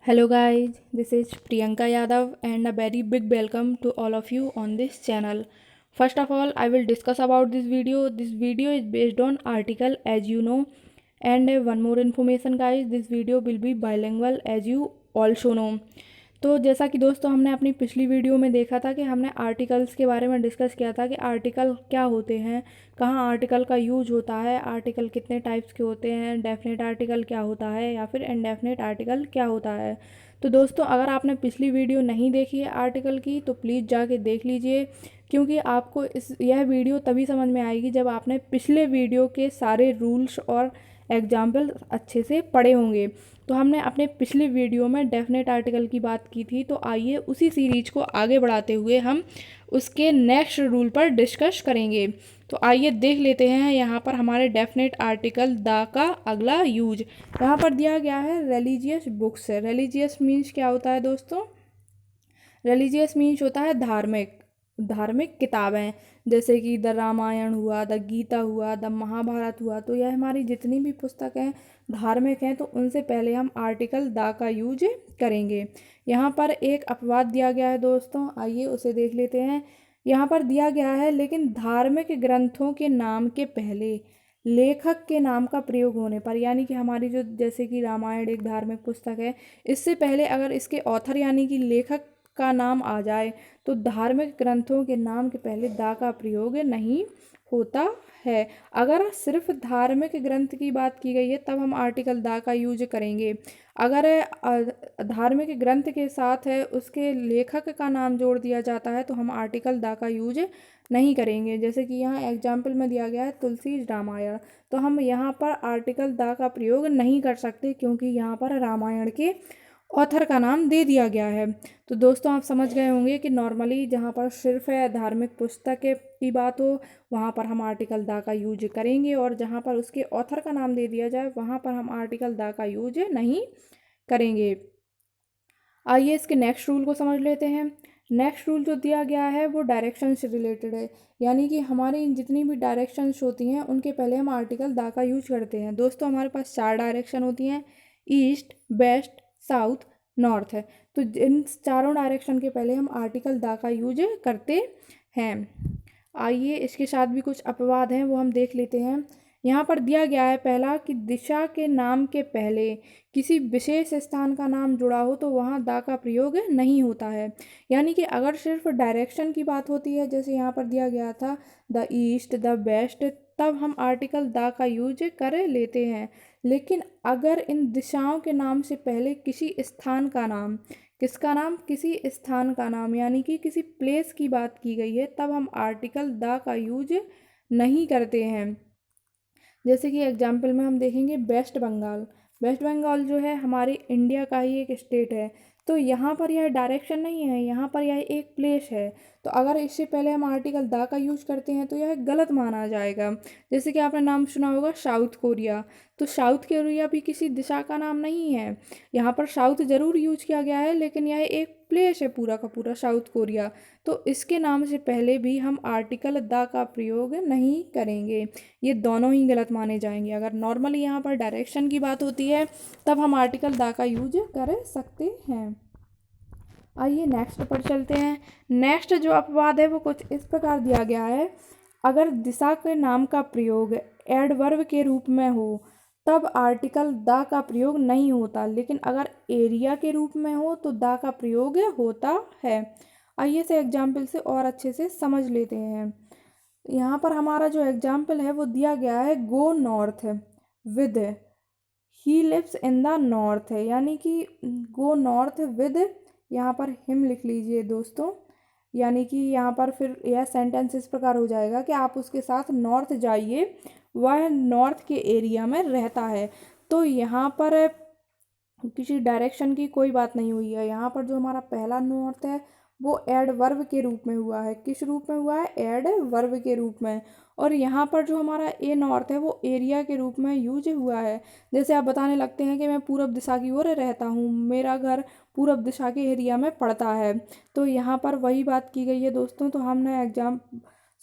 Hello guys, this is Priyanka Yadav and a very big welcome to all of you on this channel. First of all, I will discuss about this video. This video is based on article as you know, and one more information guys, this video will be bilingual as you also know. तो जैसा कि दोस्तों हमने अपनी पिछली video में देखा था कि हमने आर्टिकल्स के बारे में डिस्कस किया था कि आर्टिकल क्या होते हैं, कहाँ आर्टिकल का यूज होता है, आर्टिकल कितने टाइप्स के होते हैं, डेफिनेट आर्टिकल क्या होता है या फिर इनडेफिनेट आर्टिकल क्या होता है। तो दोस्तों अगर आपने पिछली वीडियो नहीं देखी है आर्टिकल की तो प्लीज़ जाके देख लीजिए, क्योंकि आपको यह वीडियो तभी समझ में आएगी जब आपने पिछले वीडियो के सारे रूल्स और एग्जाम्पल अच्छे से पढ़े होंगे। तो हमने अपने पिछले वीडियो में डेफिनेट आर्टिकल की बात की थी, तो आइए उसी सीरीज को आगे बढ़ाते हुए हम उसके नेक्स्ट रूल पर डिस्कस करेंगे। तो आइए देख लेते हैं यहाँ पर हमारे डेफिनेट आर्टिकल द का अगला यूज। यहाँ पर दिया गया है रिलीजियस बुक्स। रिलीजियस मीन्स क्या होता है दोस्तों? रिलीजियस मीन्स होता है धार्मिक धार्मिक किताबें, जैसे कि द रामायण हुआ, द गीता हुआ, द महाभारत हुआ। तो यह हमारी जितनी भी पुस्तकें धार्मिक हैं तो उनसे पहले हम आर्टिकल द का यूज करेंगे। यहाँ पर एक अपवाद दिया गया है दोस्तों, आइए उसे देख लेते हैं। यहाँ पर दिया गया है लेकिन धार्मिक ग्रंथों के नाम के पहले लेखक के नाम का प्रयोग होने पर, यानी कि हमारी जो जैसे कि रामायण एक धार्मिक पुस्तक है, इससे पहले अगर इसके ऑथर यानी कि लेखक का नाम आ जाए तो धार्मिक ग्रंथों के नाम के पहले दा का प्रयोग नहीं होता है। अगर सिर्फ धार्मिक ग्रंथ की बात की गई है तब हम आर्टिकल दा का यूज करेंगे। अगर धार्मिक ग्रंथ के साथ है उसके लेखक का नाम जोड़ दिया जाता है तो हम आर्टिकल दा का यूज नहीं करेंगे। जैसे कि यहाँ एग्जाम्पल में दिया गया है तुलसी रामायण, तो हम यहाँ पर आर्टिकल दा का प्रयोग नहीं कर सकते क्योंकि यहाँ पर रामायण के ऑथर का नाम दे दिया गया है। तो दोस्तों आप समझ गए होंगे कि नॉर्मली जहाँ पर सिर्फ है धार्मिक पुस्तक की बात हो वहाँ पर हम आर्टिकल दा का यूज करेंगे, और जहाँ पर उसके ऑथर का नाम दे दिया जाए वहाँ पर हम आर्टिकल दा का यूज नहीं करेंगे। आइए इसके नेक्स्ट रूल को समझ लेते हैं। नेक्स्ट रूल जो दिया गया है वो डायरेक्शन से रिलेटेड है, यानी कि हमारी जितनी भी डायरेक्शंस होती हैं उनके पहले हम आर्टिकल दा का यूज करते हैं। दोस्तों हमारे पास 4 डायरेक्शन होती हैं, ईस्ट, वेस्ट, साउथ, नॉर्थ है। तो इन चारों डायरेक्शन के पहले हम आर्टिकल दा का यूज करते हैं। आइए इसके साथ भी कुछ अपवाद हैं वो हम देख लेते हैं। यहाँ पर दिया गया है पहला कि दिशा के नाम के पहले किसी विशेष स्थान का नाम जुड़ा हो तो वहाँ दा का प्रयोग नहीं होता है। यानी कि अगर सिर्फ डायरेक्शन की बात होती है, जैसे यहाँ पर दिया गया था द ईस्ट, द वेस्ट, तब हम आर्टिकल दा का यूज कर लेते हैं। लेकिन अगर इन दिशाओं के नाम से पहले किसी स्थान का नाम, किसका नाम? किसी स्थान का नाम, यानी कि किसी प्लेस की बात की गई है, तब हम आर्टिकल द का यूज नहीं करते हैं। जैसे कि एग्जाम्पल में हम देखेंगे वेस्ट बंगाल। वेस्ट बंगाल जो है हमारे इंडिया का ही एक स्टेट है, तो यहाँ पर यह डायरेक्शन नहीं है, यहाँ पर यह एक प्लेस है। तो अगर इससे पहले हम आर्टिकल दा का यूज करते हैं तो यह गलत माना जाएगा। जैसे कि आपने नाम सुना होगा साउथ कोरिया, तो साउथ कोरिया भी किसी दिशा का नाम नहीं है। यहाँ पर साउथ ज़रूर यूज किया गया है लेकिन यह एक प्लेस है पूरा का पूरा साउथ कोरिया, तो इसके नाम से पहले भी हम आर्टिकल दा का प्रयोग नहीं करेंगे। ये दोनों ही गलत माने जाएंगे। अगर नॉर्मली यहाँ पर डायरेक्शन की बात होती है तब हम आर्टिकल दा का यूज कर सकते हैं। आइए नेक्स्ट पर चलते हैं। नेक्स्ट जो अपवाद है वो कुछ इस प्रकार दिया गया है। अगर दिशा के नाम का प्रयोग एडवर्ब के रूप में हो तब आर्टिकल द का प्रयोग नहीं होता, लेकिन अगर एरिया के रूप में हो तो द का प्रयोग होता है। आइए से एग्जाम्पल से और अच्छे से समझ लेते हैं। यहाँ पर हमारा जो एग्जाम्पल है वो दिया गया है go north with he lives in the north है, यानी कि गो नॉर्थ विद, यहाँ पर हिम लिख लीजिए दोस्तों, यानी कि यहाँ पर फिर यह सेंटेंस इस प्रकार हो जाएगा कि आप उसके साथ नॉर्थ जाइए, वह नॉर्थ के एरिया में रहता है। तो यहाँ पर किसी डायरेक्शन की कोई बात नहीं हुई है। यहाँ पर जो हमारा पहला नॉर्थ है वो एडवर्ब के रूप में हुआ है। किस रूप में हुआ है? एडवर्ब के रूप में। और यहाँ पर जो हमारा ए नॉर्थ है वो एरिया के रूप में यूज हुआ है। जैसे आप बताने लगते हैं कि मैं पूरब दिशा की ओर रहता हूँ, मेरा घर पूरब दिशा के एरिया में पड़ता है, तो यहाँ पर वही बात की गई है दोस्तों। तो हमने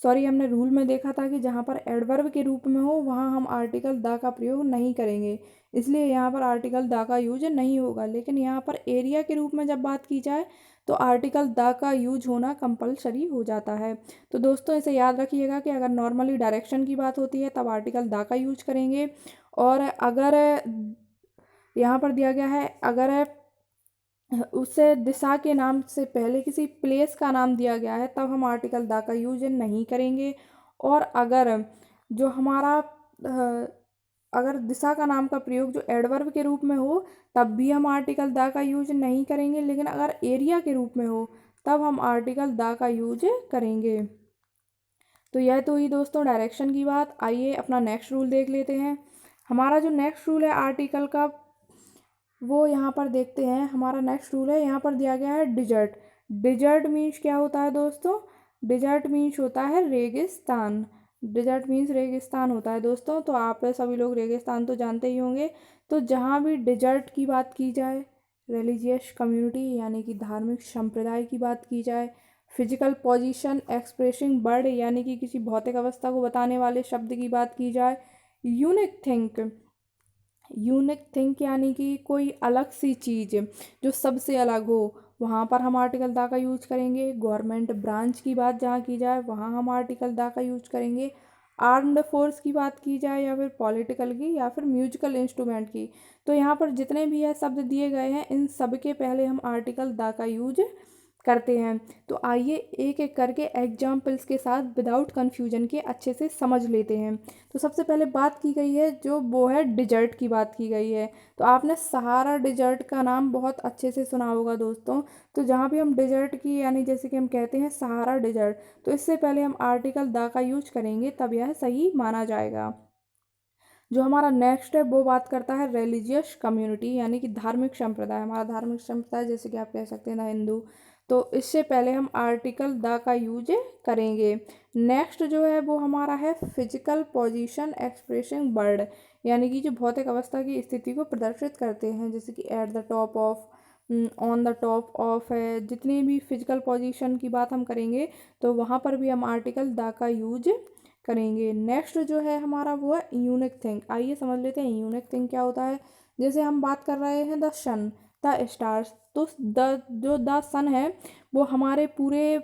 सॉरी हमने रूल में देखा था कि जहाँ पर एडवर्ब के रूप में हो वहाँ हम आर्टिकल द का प्रयोग नहीं करेंगे, इसलिए यहाँ पर आर्टिकल द का यूज नहीं होगा। लेकिन यहाँ पर एरिया के रूप में जब बात की जाए तो आर्टिकल द का यूज होना कंपलसरी हो जाता है। तो दोस्तों इसे याद रखिएगा कि अगर नॉर्मली डायरेक्शन की बात होती है तब आर्टिकल द का यूज करेंगे, और अगर यहाँ पर दिया गया है अगर उससे दिशा के नाम से पहले किसी प्लेस का नाम दिया गया है तब हम आर्टिकल द का यूज नहीं करेंगे। और अगर जो हमारा अगर दिशा का नाम का प्रयोग जो एडवर्ब के रूप में हो तब भी हम आर्टिकल द का यूज नहीं करेंगे, लेकिन अगर एरिया के रूप में हो तब हम आर्टिकल द का यूज करेंगे। तो यह तो ही दोस्तों डायरेक्शन की बात। आइए अपना नेक्स्ट रूल देख लेते हैं। हमारा जो नेक्स्ट रूल है आर्टिकल का वो यहाँ पर देखते हैं। हमारा नेक्स्ट रूल है, यहाँ पर दिया गया है डिजर्ट। डिजर्ट मीन्स क्या होता है दोस्तों? डिजर्ट मीन्स होता है रेगिस्तान। डिजर्ट मीन्स रेगिस्तान होता है दोस्तों। तो आप सभी लोग रेगिस्तान तो जानते ही होंगे। तो जहाँ भी डिजर्ट की बात की जाए, रिलीजियस कम्युनिटी यानी कि धार्मिक संप्रदाय की बात की जाए, फिजिकल पोजीशन एक्सप्रेसिंग वर्ड यानी कि किसी भौतिक अवस्था को बताने वाले शब्द की बात की जाए, यूनिक थिंक, यूनिक थिंक यानी कि कोई अलग सी चीज़ जो सबसे अलग हो, वहाँ पर हम आर्टिकल द का यूज करेंगे। गवर्नमेंट ब्रांच की बात जहाँ की जाए वहाँ हम आर्टिकल द का यूज करेंगे। आर्म्ड फोर्स की बात की जाए या फिर पॉलिटिकल की या फिर म्यूजिकल इंस्ट्रूमेंट की, तो यहाँ पर जितने भी ये शब्द दिए गए हैं इन सब के पहले हम आर्टिकल द का यूज करते हैं। तो आइए एक एक करके एग्जाम्पल्स के साथ विदाउट कन्फ्यूजन के अच्छे से समझ लेते हैं। तो सबसे पहले बात की गई है जो वो है डिजर्ट की बात की गई है। तो आपने सहारा डिजर्ट का नाम बहुत अच्छे से सुना होगा दोस्तों। तो जहाँ भी हम डिजर्ट की यानी जैसे कि हम कहते हैं सहारा डिजर्ट, तो इससे पहले हम आर्टिकल द का यूज करेंगे तब यह सही माना जाएगा। जो हमारा नेक्स्ट है वो बात करता है रिलीजियस कम्युनिटी यानी कि धार्मिक संप्रदाय। हमारा धार्मिक संप्रदाय जैसे कि आप कह सकते हैं ना हिंदू, तो इससे पहले हम आर्टिकल द का यूज करेंगे। नेक्स्ट जो है वो हमारा है फिजिकल पोजीशन एक्सप्रेसिंग वर्ड यानी कि जो भौतिक अवस्था की स्थिति को प्रदर्शित करते हैं, जैसे कि at the top of, on the top of है। जितनी भी फिजिकल पोजीशन की बात हम करेंगे तो वहाँ पर भी हम आर्टिकल द का यूज करेंगे। नेक्स्ट जो है हमारा वो है यूनिक थिंग। आइए समझ लेते हैं यूनिक थिंग क्या होता है। जैसे हम बात कर रहे हैं द सन, द स्टार्स, तो द सन है वो हमारे पूरे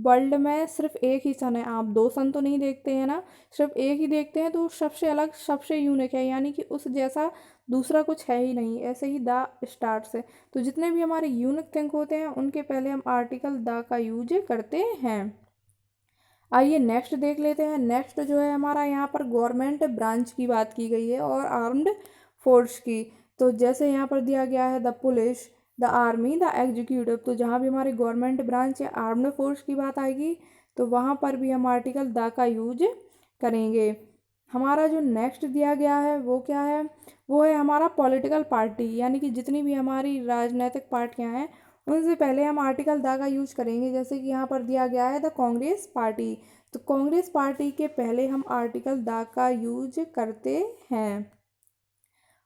वर्ल्ड में सिर्फ एक ही सन है। आप दो सन तो नहीं देखते हैं ना, सिर्फ एक ही देखते हैं, तो सबसे अलग सबसे यूनिक है यानी कि उस जैसा दूसरा कुछ है ही नहीं। ऐसे ही द स्टार्स है। तो जितने भी हमारे यूनिक थिंग होते हैं उनके पहले हम आर्टिकल द का यूज करते हैं। आइए नेक्स्ट देख लेते हैं। नेक्स्ट जो है हमारा यहाँ पर गवर्नमेंट ब्रांच की बात की गई है और आर्म्ड फोर्स की। तो जैसे यहाँ पर दिया गया है the police, the army, the executive, तो जहाँ भी हमारी गवर्नमेंट ब्रांच या आर्म्ड फोर्स की बात आएगी तो वहाँ पर भी हम आर्टिकल द का यूज करेंगे। हमारा जो नेक्स्ट दिया गया है वो क्या है? वो है हमारा पॉलिटिकल पार्टी यानी कि जितनी भी हमारी राजनीतिक पार्टियां हैं उनसे पहले हम आर्टिकल द का यूज करेंगे। जैसे कि यहाँ पर दिया गया है द कांग्रेस पार्टी, तो कांग्रेस पार्टी के पहले हम आर्टिकल द का यूज करते हैं।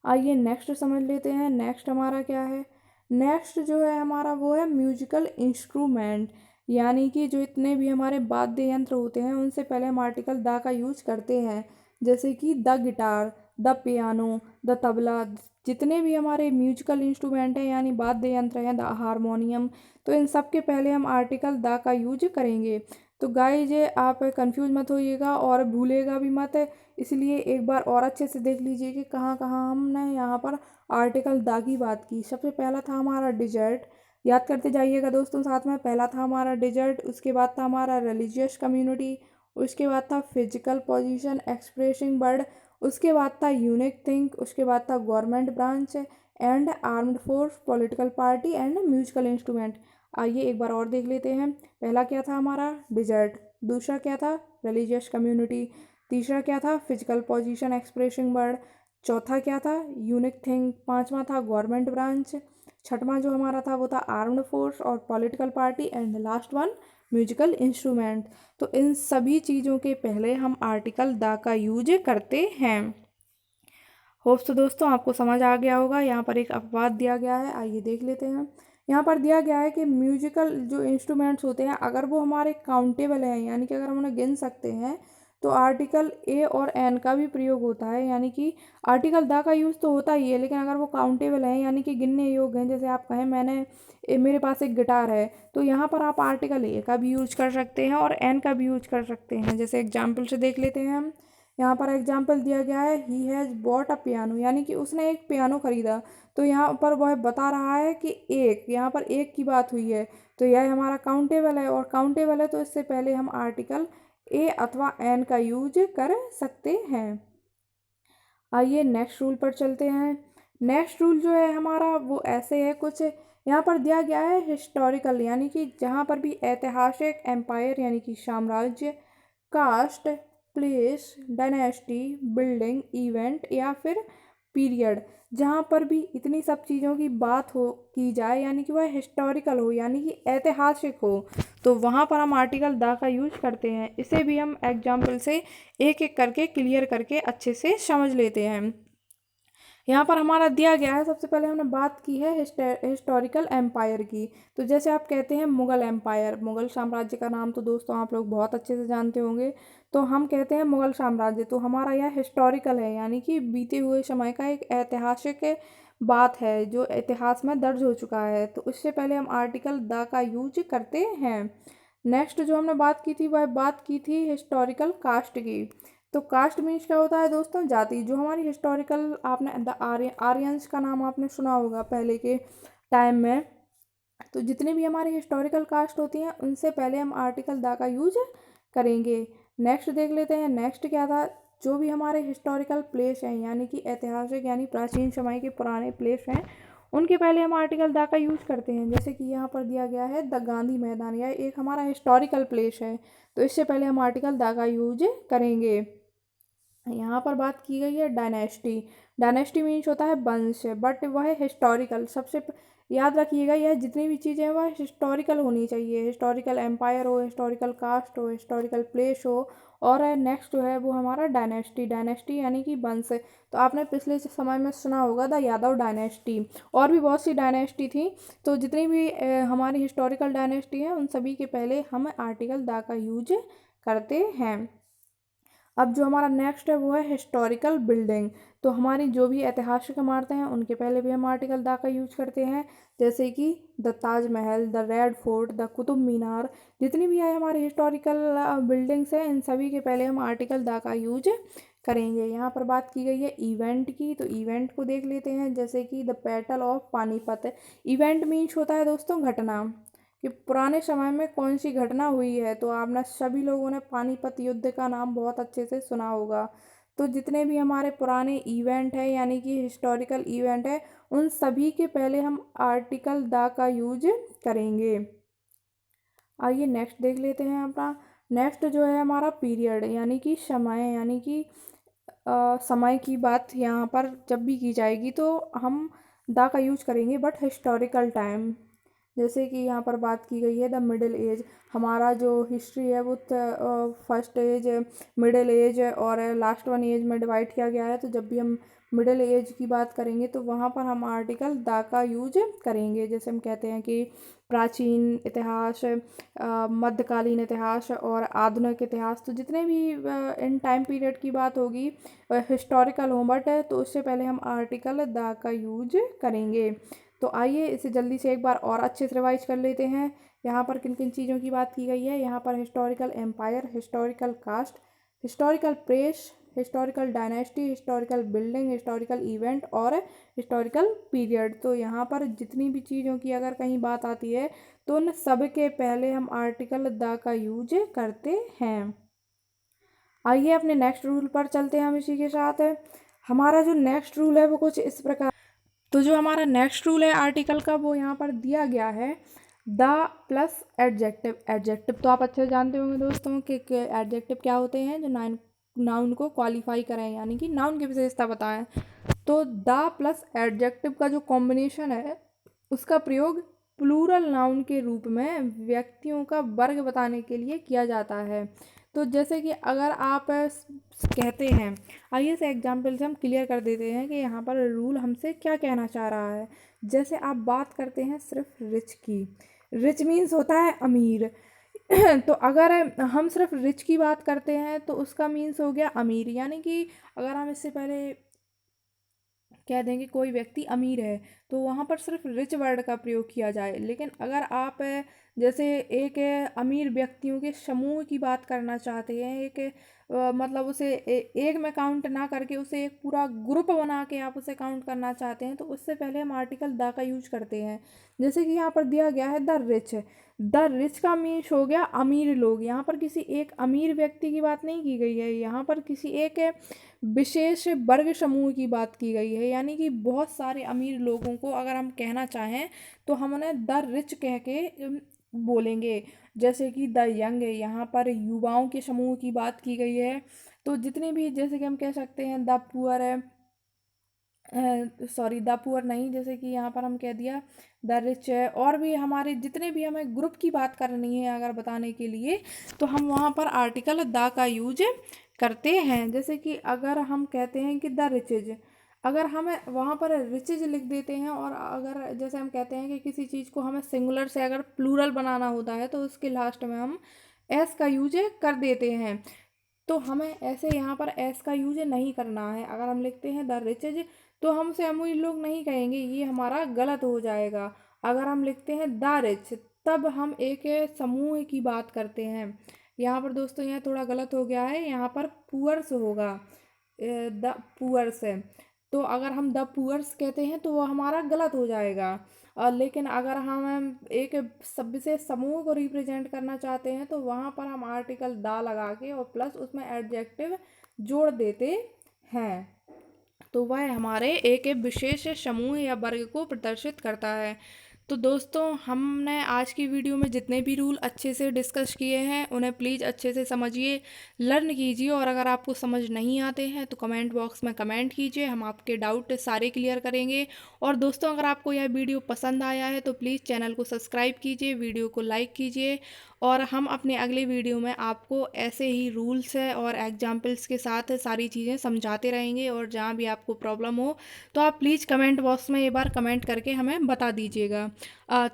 आइए नेक्स्ट समझ लेते हैं। नेक्स्ट हमारा क्या है? नेक्स्ट जो है हमारा वो है म्यूजिकल इंस्ट्रूमेंट यानी कि जो इतने भी हमारे वाद्य यंत्र होते हैं उनसे पहले हम आर्टिकल द का यूज करते हैं। जैसे कि the guitar, the piano, the tabla, जितने भी हमारे म्यूजिकल इंस्ट्रूमेंट हैं यानी वाद्य यंत्र हैं, द हारमोनियम, तो इन सब के पहले हम आर्टिकल द का यूज करेंगे। तो गाइज आप कंफ्यूज मत होइएगा और भूलेगा भी मत, इसलिए एक बार और अच्छे से देख लीजिए कि कहाँ कहाँ हमने यहाँ पर आर्टिकल द की बात की। सबसे पहला था हमारा डिजर्ट, याद करते जाइएगा दोस्तों साथ में। पहला था हमारा डिजर्ट, उसके बाद था हमारा रिलीजियस कम्युनिटी, उसके बाद था फिजिकल पोजीशन एक्सप्रेसिंग वर्ड, उसके बाद था यूनिक थिंक, उसके बाद था government branch and armed force, political party and musical instrument. आइए एक बार और देख लेते हैं। पहला क्या था हमारा? डिजर्ट, दूसरा क्या था? रिलीजियस कम्युनिटी, तीसरा क्या था? फिजिकल पोजीशन एक्सप्रेसिंग वर्ड, चौथा क्या था? यूनिक थिंग, पांचवा था गवर्नमेंट ब्रांच, छठवां जो हमारा था वो था आर्म्ड फोर्स और political party, and last one musical instrument. तो इन सभी चीज़ों के पहले हम आर्टिकल द का यूज करते हैं। होप्स तो दोस्तों आपको समझ आ गया होगा। यहाँ पर एक अपवाद दिया गया है, आइए देख लेते हैं। यहाँ पर दिया गया है कि म्यूजिकल जो इंस्ट्रूमेंट्स होते हैं अगर वो हमारे काउंटेबल हैं, यानी कि अगर हम उन्हें गिन सकते हैं, तो आर्टिकल ए और एन का भी प्रयोग होता है। यानी कि आर्टिकल द का यूज़ तो होता ही है, लेकिन अगर वो काउंटेबल हैं यानी कि गिनने योग्य हैं, जैसे आप कहें मेरे पास एक गिटार है, तो यहाँ पर आप आर्टिकल ए का भी यूज कर सकते हैं और एन का भी यूज कर सकते हैं। जैसे एग्जाम्पल से देख लेते हैं हम। यहाँ पर एग्जाम्पल दिया गया है, he has bought a piano, यानी कि उसने एक पियानो खरीदा। तो यहाँ पर वह बता रहा है कि एक, यहाँ पर एक की बात हुई है, तो यह हमारा काउंटेबल है, और काउंटेबल है तो इससे पहले हम आर्टिकल ए अथवा एन का यूज कर सकते हैं। आइए नेक्स्ट रूल पर चलते हैं। नेक्स्ट रूल जो है हमारा वो ऐसे है कुछ, यहाँ पर दिया गया है हिस्टोरिकल, यानी कि जहाँ पर भी ऐतिहासिक, एम्पायर यानी कि साम्राज्य, caste, place, dynasty, building, event या फिर पीरियड, जहाँ पर भी इतनी सब चीज़ों की बात हो की जाए, यानी कि वह हिस्टोरिकल हो यानी कि ऐतिहासिक हो, तो वहाँ पर हम आर्टिकल द का यूज करते हैं। इसे भी हम एग्जाम्पल से एक एक करके क्लियर करके अच्छे से समझ लेते हैं। यहाँ पर हमारा दिया गया है, सबसे पहले हमने बात की है हिस्टोरिकल एम्पायर की। तो जैसे आप कहते हैं मुग़ल एम्पायर, मुग़ल साम्राज्य का नाम तो दोस्तों आप लोग बहुत अच्छे से जानते होंगे। तो हम कहते हैं मुग़ल साम्राज्य, तो हमारा यह हिस्टोरिकल है, यानी कि बीते हुए समय का एक ऐतिहासिक बात है जो इतिहास में दर्ज हो चुका है। तो इससे पहले हम आर्टिकल द का यूज करते हैं। नेक्स्ट जो हमने बात की थी वह बात की थी हिस्टोरिकल कास्ट की। तो कास्ट मीन्स क्या होता है दोस्तों? जाति। जो हमारी हिस्टोरिकल, आपने द आर्यंस का नाम आपने सुना होगा पहले के टाइम में। तो जितने भी हमारी हिस्टोरिकल कास्ट होती हैं उनसे पहले हम आर्टिकल द का यूज करेंगे। नेक्स्ट देख लेते हैं, नेक्स्ट क्या था। जो भी हमारे हिस्टोरिकल प्लेस हैं, यानी कि ऐतिहासिक यानी प्राचीन समय के पुराने प्लेस हैं, उनके पहले हम आर्टिकल द का यूज करते हैं। जैसे कि यहाँ पर दिया गया है द गांधी मैदान, यह एक हमारा हिस्टोरिकल प्लेस है, तो इससे पहले हम आर्टिकल द का यूज करेंगे। यहाँ पर बात की गई है डायनेस्टी। डायनेस्टी मीन्स होता है वंश, बट वह है हिस्टोरिकल। याद रखिएगा, यह जितनी भी चीज़ें हैं वह हिस्टोरिकल होनी चाहिए। हिस्टोरिकल एम्पायर हो, हिस्टोरिकल कास्ट हो, हिस्टोरिकल प्लेस हो, और नेक्स्ट जो है वो हमारा डायनेस्टी। डायनेस्टी यानी कि वंश। तो आपने पिछले समय में सुना होगा द यादव डायनेस्टी, और भी बहुत सी डायनेस्टी थी। तो जितनी भी हमारी हिस्टोरिकल डायनेस्टी है उन सभी के पहले हम आर्टिकल द का यूज करते हैं। अब जो हमारा नेक्स्ट है वो है हिस्टोरिकल बिल्डिंग। तो हमारी जो भी ऐतिहासिक इमारतें हैं उनके पहले भी हम आर्टिकल द का यूज करते हैं। जैसे कि the Taj Mahal, the Red Fort, the Qutub Minar, जितनी भी है हमारी हिस्टोरिकल बिल्डिंग्स हैं, इन सभी के पहले हम आर्टिकल द का यूज करेंगे। यहाँ पर बात की गई है इवेंट की, तो इवेंट को देख लेते हैं। जैसे कि the battle of Panipat. Event means होता है दोस्तों घटना, कि पुराने समय में कौन सी घटना हुई है। तो आपने सभी लोगों ने पानीपत युद्ध का नाम बहुत अच्छे से सुना होगा। तो जितने भी हमारे पुराने इवेंट है यानी कि हिस्टोरिकल इवेंट है, उन सभी के पहले हम आर्टिकल द का यूज करेंगे। आइए नेक्स्ट देख लेते हैं अपना। नेक्स्ट जो है हमारा पीरियड, यानी कि समय, यानी कि समय की बात यहाँ पर जब भी की जाएगी तो हम द का यूज करेंगे, बट हिस्टोरिकल टाइम। जैसे कि यहाँ पर बात की गई है द मिडिल एज। हमारा जो हिस्ट्री है वो फर्स्ट एज, मिडिल एज और लास्ट वन एज में डिवाइड किया गया है। तो जब भी हम मिडिल एज की बात करेंगे तो वहाँ पर हम आर्टिकल द का यूज करेंगे। जैसे हम कहते हैं कि प्राचीन इतिहास, मध्यकालीन इतिहास और आधुनिक इतिहास, तो जितने भी इन टाइम पीरियड की बात होगी हिस्टोरिकल हो, बट तो उससे पहले हम आर्टिकल द का यूज करेंगे। तो आइए इसे जल्दी से एक बार और अच्छे से रिवाइज कर लेते हैं। यहाँ पर किन किन चीज़ों की बात की गई है। यहाँ पर historical empire, historical caste, historical place, historical dynasty, historical building, historical event और हिस्टोरिकल पीरियड। तो यहाँ पर जितनी भी चीज़ों की अगर कहीं बात आती है तो उन सब के पहले हम आर्टिकल द का यूज करते हैं। आइए अपने नेक्स्ट रूल पर चलते हैं हम इसी के साथ। हमारा जो नेक्स्ट रूल है वो कुछ इस प्रकार। तो जो हमारा नेक्स्ट रूल है आर्टिकल का वो यहाँ पर दिया गया है द प्लस एडजेक्टिव। एडजेक्टिव तो आप अच्छे से जानते होंगे दोस्तों कि एडजेक्टिव क्या होते हैं, जो नाउन को क्वालिफाई करें, यानी कि नाउन की विशेषता बताएं। तो द प्लस एडजेक्टिव का जो कॉम्बिनेशन है उसका प्रयोग प्लूरल नाउन के रूप में व्यक्तियों का वर्ग बताने के लिए किया जाता है। तो जैसे कि अगर आप कहते हैं, आइए से एग्जाम्पल से हम क्लियर कर देते हैं कि यहाँ पर रूल हमसे क्या कहना चाह रहा है। जैसे आप बात करते हैं सिर्फ रिच की, रिच मीन्स होता है अमीर। तो अगर हम सिर्फ रिच की बात करते हैं तो उसका मीन्स हो गया अमीर, यानी कि अगर हम इससे पहले कह दें कि कोई व्यक्ति अमीर है तो वहाँ पर सिर्फ रिच वर्ड का प्रयोग किया जाए। लेकिन अगर आप जैसे एक अमीर व्यक्तियों के समूह की बात करना चाहते हैं, एक मतलब उसे एक में काउंट ना करके उसे एक पूरा ग्रुप बना के आप उसे काउंट करना चाहते हैं, तो उससे पहले हम आर्टिकल द का यूज करते हैं। जैसे कि यहाँ पर दिया गया है द रिच, द रिच का मीन्स हो गया अमीर लोग। यहाँ पर किसी एक अमीर व्यक्ति की बात नहीं की गई है, यहाँ पर किसी एक विशेष वर्ग समूह की बात की गई है, यानी कि बहुत सारे अमीर लोगों को अगर हम कहना चाहें तो हम उन्हें द रिच कह के बोलेंगे। जैसे कि द यंग, यहाँ पर युवाओं के समूह की बात की गई है। तो जितने भी, जैसे कि हम कह सकते हैं द पुअर है, सॉरी द पुअर नहीं, जैसे कि यहाँ पर हम कह दिया द रिच है। और भी हमारे जितने भी हमें ग्रुप की बात करनी है अगर बताने के लिए, तो हम वहाँ पर आर्टिकल द का यूज करते हैं। जैसे कि अगर हम कहते हैं कि द रिचेज, अगर हमें वहाँ पर रिचेज लिख देते हैं, और अगर जैसे हम कहते हैं कि किसी चीज़ को हमें सिंगुलर से अगर प्लूरल बनाना होता है तो उसके लास्ट में हम एस का यूज कर देते हैं। तो हमें ऐसे यहाँ पर एस का यूज नहीं करना है। अगर हम लिखते हैं द रिचेज तो हम उसे अमीर लोग नहीं कहेंगे, ये हमारा गलत हो जाएगा। अगर हम लिखते हैं द रिच तब हम एक समूह की बात करते हैं। यहाँ पर दोस्तों यहाँ थोड़ा गलत हो गया है, यहाँ पर पुअर्स होगा, द पुअर्स है। तो अगर हम द पुअर्स कहते हैं तो वो हमारा गलत हो जाएगा। और लेकिन अगर हम एक सब से समूह को रिप्रेजेंट करना चाहते हैं तो वहाँ पर हम आर्टिकल दा लगा के और प्लस उसमें एडजेक्टिव जोड़ देते हैं, तो वह हमारे एक विशेष समूह या वर्ग को प्रदर्शित करता है। तो दोस्तों हमने आज की वीडियो में जितने भी रूल अच्छे से डिस्कस किए हैं उन्हें प्लीज़ अच्छे से समझिए, लर्न कीजिए, और अगर आपको समझ नहीं आते हैं तो कमेंट बॉक्स में कमेंट कीजिए, हम आपके डाउट सारे क्लियर करेंगे। और दोस्तों अगर आपको यह वीडियो पसंद आया है तो प्लीज़ चैनल को सब्सक्राइब कीजिए, वीडियो को लाइक कीजिए, और हम अपने अगले वीडियो में आपको ऐसे ही रूल्स और एग्जाम्पल्स के साथ सारी चीज़ें समझाते रहेंगे। और जहाँ भी आपको प्रॉब्लम हो तो आप प्लीज़ कमेंट बॉक्स में एक बार कमेंट करके हमें बता दीजिएगा।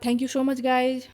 Thank you so much guys.